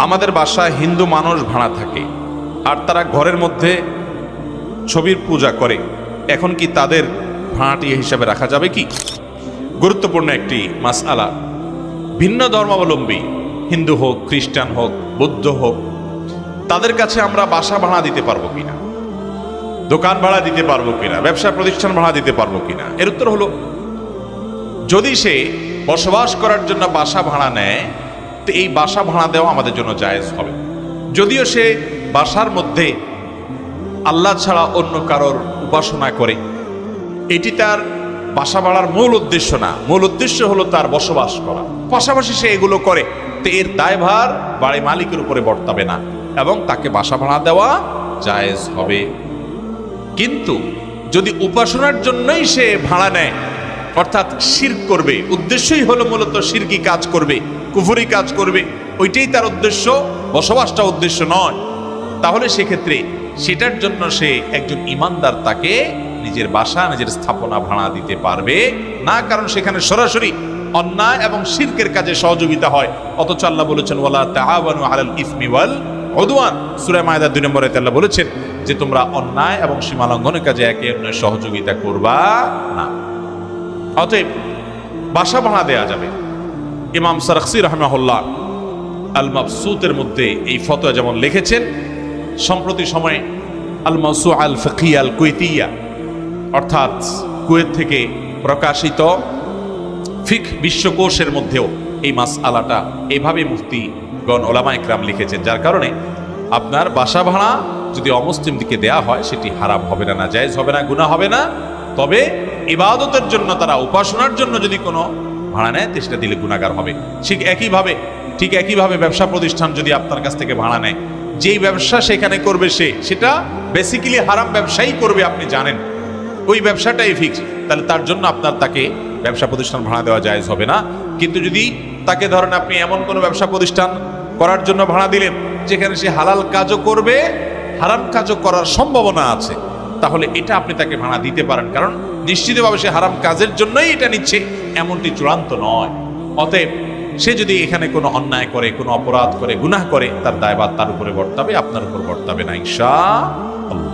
আমাদের বাসায় হিন্দু মানুষ ভাড়া থাকে আর তারা ঘরের মধ্যে ছবির পূজা করে, এখন কি তাদের ভাড়াটি হিসাবে রাখা যাবে কি? গুরুত্বপূর্ণ একটি মাসআলা। ভিন্ন ধর্মাবলম্বী হিন্দু হোক, খ্রিস্টান হোক, বৌদ্ধ হোক, তাদের কাছে আমরা বাসা ভাড়া দিতে পারবো কিনা, দোকান ভাড়া দিতে পারবো কিনা, ব্যবসা প্রতিষ্ঠান ভাড়া দিতে পারবো কিনা? এর উত্তর হলো, যদি সে বসবাস করার জন্য বাসা ভাড়া নেয় তো এই বাসা ভাড়া দেওয়া আমাদের জন্য জায়েজ হবে। যদিও সে বাসার মধ্যে আল্লাহ ছাড়া অন্য কারোর উপাসনা করে, এটি তার বাসা ভাড়ার মূল উদ্দেশ্য না। মূল উদ্দেশ্য হলো তার বসবাস করা, পাশাপাশি সে এগুলো করে, তো এর দায়ভার বাড়ি মালিকের উপরে বর্তাবে না এবং তাকে বাসা ভাড়া দেওয়া জায়েজ হবে। কিন্তু যদি উপাসনার জন্যই সে ভাড়া নেয়, অর্থাৎ শিরক করবে, উদ্দেশ্যই হলো মূলত শিরকি কাজ করবে, কুফরি কাজ করবে, ওইটাই তার উদ্দেশ্য, বসবাসটা উদ্দেশ্য নয়, তাহলে সেক্ষেত্রে সেটার জন্য সে একজন ইমানদার তাকে নিজের বাসা, নিজের স্থাপনা ভাড়া দিতে পারবে না, কারণ সেখানে সরাসরি অন্যায় এবং শিরকের কাজে সহযোগিতা হয়। অথচ আল্লাহ বলেছেন ওয়ালা তাআওয়ানু আলাল ইসমি ওয়াল উদওয়ান, সূরা মায়েদা 2 নম্বর আয়াতে আল্লাহ বলেছেন যে তোমরা অন্যায় এবং সীমা লঙ্ঘনের কাজে একে অন্যের সহযোগিতা করবা না। অতএব বাসা ভাড়া দেয়া যাবে। ইমাম সারখসি রাহিমাহুল্লাহ আল মাবসুতের মধ্যে এই ফতোয়া যেমন লিখেছেন, সম্প্রতি সময়ে আল মাওসুআ আল ফিকহিয়া আল কুয়েতিয়া, অর্থাৎ কুয়েত থেকে প্রকাশিত ফিকহ বিশ্বকোষের মধ্যেও এই মাসআলাটা এইভাবে মুফতিগণ ওলামা ইকরাম লিখেছেন, যার কারণে আপনার বাসা ভাড়া যদি অমুসলিমদেরকে দেয়া হয় সেটি হারাম হবে না, নাজায়েজ হবে না, গুনাহ হবে না। তবে ইবাদতের জন্য, তারা উপাসনার জন্য যদি কোনো ভাড়া নেয় তো সেটা দিলে গুনাহগার হবে। ঠিক একইভাবে ব্যবসা প্রতিষ্ঠান যদি আপনার কাছ থেকে ভাড়া নেয়, যেই ব্যবসা সেখানে করবে সেটা বেসিক্যালি হারাম ব্যবসাই করবে, আপনি জানেন, ওই ব্যবসাটাই ফিক্স, তাহলে তার জন্য তাকে ব্যবসা প্রতিষ্ঠান ভাড়া দেওয়া জায়েজ হবে না। কিন্তু যদি তাকে ধরেন আপনি এমন কোনো ব্যবসা প্রতিষ্ঠান করার জন্য ভাড়া দিলেন যেখানে সে হালাল কাজও করবে, হারাম কাজও করার সম্ভাবনা আছে, তাহলে এটা আপনি তাকে ভাড়া দিতে পারেন, কারণ নিশ্চিতভাবে সে হারাম কাজের জন্যই এটা নিচ্ছে, এমনটি চূড়ান্ত নয়। অতএব সে যদি এখানে কোনো অন্যায় করে, কোনো অপরাধ করে, গুনাহ করে, তার দায়ভার তার উপরে বর্তাবে, আপনার উপর বর্তাবে না ইনশাআল্লাহ।